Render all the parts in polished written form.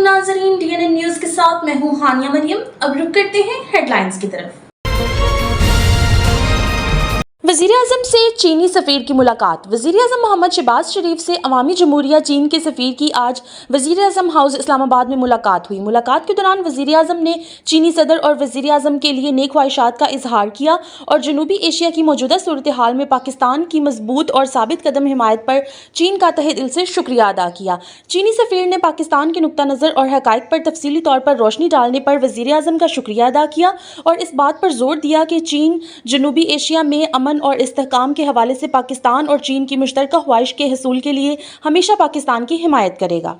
नाज़रीन, DNN news के साथ मैं हूँ हानिया मरियम। अब रुक करते हैं हेडलाइंस की तरफ। वज़ीर-ए-आज़म से चीनी सफ़ीर की मुलाकात। वज़ीर-ए-आज़म मोहम्मद शहबाज शरीफ से अवामी जमहूरिया चीन के सफ़ीर की आज वज़ीर-ए-आज़म हाउस इस्लामाबाद में मुलाकात हुई। मुलाकात के दौरान वज़ीर-ए-आज़म ने चीनी सदर और वज़ीर-ए-आज़म के लिए नेक ख्वाहिशात का इजहार किया और जनूबी एशिया की मौजूदा सूरत हाल में पाकिस्तान की मजबूत और साबित कदम हिमायत पर चीन का तहे दिल से शुक्रिया अदा किया। चीनी सफ़ीर ने पाकिस्तान के नुक्ता नज़र और हक़ाइक़ पर तफसीली तौर पर रोशनी डालने पर वज़ीर-ए-आज़म का शुक्रिया अदा किया और इस बात पर जोर दिया कि चीन जनूबी एशिया में अमन और इस्तेहकाम के हवाले से पाकिस्तान और चीन की मुश्तरका ख्वाहिश के हसूल के लिए हमेशा पाकिस्तान की हिमायत करेगा।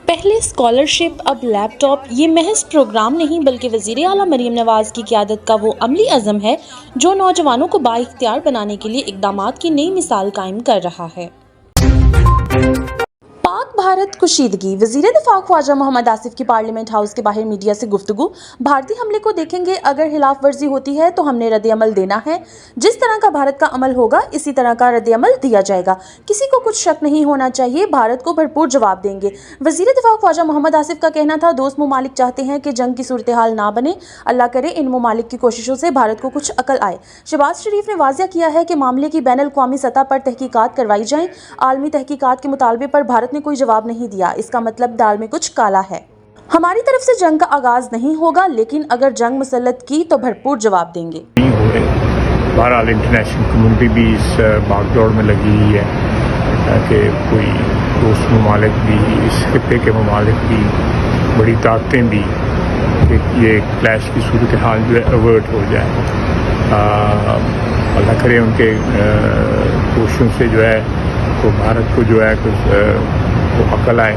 पहले स्कॉलरशिप अब लैपटॉप, ये महज प्रोग्राम नहीं बल्कि वज़ीर आला मरीम नवाज़ की क़यादत का वो अमली अज़म है जो नौजवानों को बाइख्तियार बनाने के लिए इक़दामात की नई मिसाल कायम कर रहा है। पाक भारत कुशीदगी। वज़ीर दिफ़ा ख्वाजा मोहम्मद आसिफ की पार्लियामेंट हाउस के बाहर मीडिया से गुफ्तगू। भारतीय हमले को देखेंगे, अगर खिलाफ वर्जी होती है तो हमने रद्द अमल देना है। जिस तरह का भारत का अमल होगा इसी तरह का रद्द अमल दिया जाएगा। किसी को कुछ शक नहीं होना चाहिए, भारत को भरपूर जवाब देंगे। वज़ीर दिफ़ा ख्वाजा मोहम्मद आसिफ का कहना था, दोस्त ममालिक चाहते हैं कि जंग की सूरत हाल ना बने। अल्लाह करे इन ममालिक की कोशिशों से भारत को कुछ अकल आए। शहबाज शरीफ ने वाज़िया किया है कि मामले की बैनुल अक़वामी सतह पर तहकीकात करवाई जाएँ। आलमी तहकीकात के मुतालबे पर भारत ने कोई जवाब नहीं दिया, इसका मतलब दाल में कुछ काला है। हमारी तरफ से जंग का आगाज नहीं होगा, लेकिन अगर जंग मुसल्लत की तो भरपूर जवाब देंगे। बहरहाल इंटरनेशनल कम्युनिटी भी इस भागदौड़ में लगी हुई है कि कोई दोस्त ममालिक भी, इस खित्ते के ममालिक भी, बड़ी ताकतें भी, कि ये क्लैश की सूरत हाल जो है अवर्ट हो जाए। अल्लाह करे उनके कोशिशों से जो है तो भारत को जो है तो अकल आए।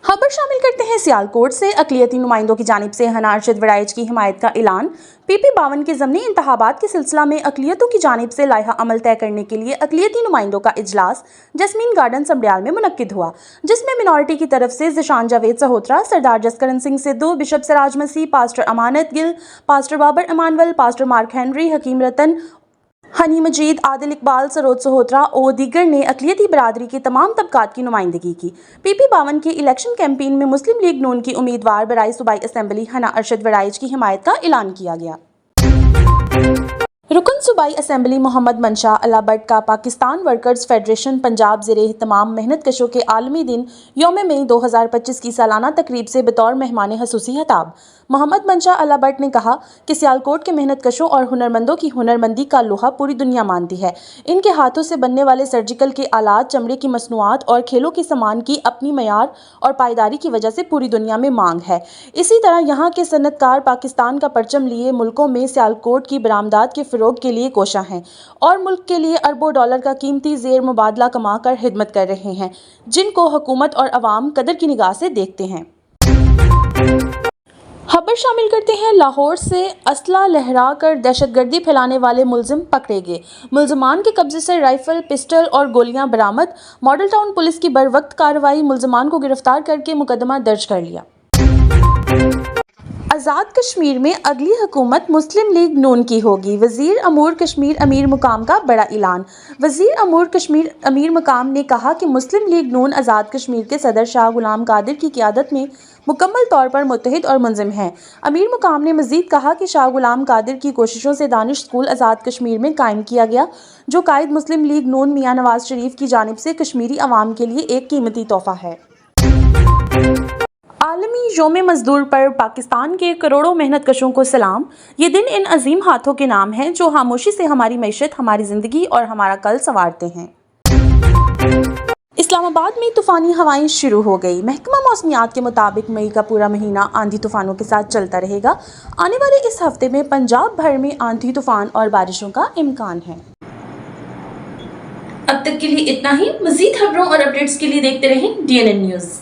खबर शामिल करते हैं सियालकोट से। अक़लियती नुमाइंदों की जानिब से हना अरशद वड़ाइच की हिमायत का ऐलान। PP52 के ज़मनी इंतखाबात के सिलसिला में अक़लियतों की जानिब से लाइहा अमल तय करने के लिए अक़लियती नुमाइंदों का इजलास जस्मीन गार्डन समड़ियाल में मुनक्किद हुआ, जिसमें मिनॉरिटी की तरफ से Zeeshan Javed Sahotra, Sardar Jaskaran Singh Sidhu, bishop Siraj Masih, pastor Amanat Gill, pastor Babar Emmanuel, pastor Mark Henry, Hakeem Ratan, Honey Majeed, Adil Iqbal, Saroj Sahotra और दीगर ने अक़लियती बरादरी के तमाम तबकात की नुमाइंदगी की। PP52 के इलेक्शन कैंपेन में मुस्लिम लीग नून की उम्मीदवार बराई सूबाई असम्बली हना अरशद वड़ाइच की हिमायत का ऐलान किया गया। रुकन सूबाई असम्बली मोहम्मद मंशा अल्लाह भट्ट का पाकिस्तान वर्कर्स फेडरेशन पंजाब ज़ेरे तमाम मेहनत कशों के आलमी दिन यौम मई 2025 की सालाना तकरीब से बतौर मेहमान खसूसी खिताब मोहम्मद मंशा अल्लाह भट्ट ने कहा कि सियालकोट के मेहनत कशों और हुनरमंदों की हुनरमंदी का लोहा पूरी दुनिया मानती है। इनके हाथों से बनने वाले सर्जिकल के आलात, चमड़े की मसनूआत और खेलों के सामान की अपनी मयार और पायदारी की वजह से पूरी दुनिया में मांग है। इसी तरह यहाँ के सनतकार पाकिस्तान का परचम लिए मुल्कों में सियालकोट की बरामदात के फ़रोग के लिए कोशा हैं और मुल्क के लिए अरबों डॉलर का कीमती ज़ेर मुबादला कमा कर खिदमत कर रहे हैं, जिनको हुकूमत और अवाम कदर की निगाह से देखते हैं। खबर शामिल करते हैं लाहौर से। असला लहरा कर दहशतगर्दी फैलाने वाले मुलजिम पकड़े गए। मुलजमान के कब्जे से राइफल, पिस्टल और गोलियां बरामद। मॉडल टाउन पुलिस की बरवक्त कार्रवाई, मुलजमान को गिरफ्तार करके मुकदमा दर्ज कर लिया। आज़ाद कश्मीर में अगली हुकूमत मुस्लिम लीग नून की होगी। वज़ीर अमूर कश्मीर अमीर मुकाम का बड़ा ऐलान। वज़ीर अमूर कश्मीर अमीर मुकाम ने कहा कि मुस्लिम लीग नून आज़ाद कश्मीर के सदर शाह गुलाम कादिर की क़यादत में मुकम्मल तौर पर मुत्तहिद और मुंज़िम है। अमीर मुकाम ने मज़ीद कहा कि शाह गुलाम कादिर की कोशिशों से दानिश स्कूल आज़ाद कश्मीर में कायम किया गया, जो कायद मुस्लिम लीग नून मियाँ नवाज शरीफ की जानिब से कश्मीरी अवाम के लिए एक कीमती तोहफ़ा है। आलमी यौम मज़दूर पर पाकिस्तान के करोड़ों मेहनत कशों को सलाम। ये दिन इन अजीम हाथों के नाम है जो खामोशी से हमारी मैशत, हमारी ज़िंदगी और हमारा कल संवारते हैं। इस्लामाबाद में तूफ़ानी हवाएं शुरू हो गई। महकमा मौसमियात के मुताबिक मई का पूरा महीना आंधी तूफ़ानों के साथ चलता रहेगा। आने वाले इस हफ्ते में पंजाब भर में आंधी तूफ़ान और बारिशों का इम्कान है। अब तक के लिए इतना ही। मज़ीद खबरों और अपडेट्स के लिए देखते रहें DNN न्यूज़।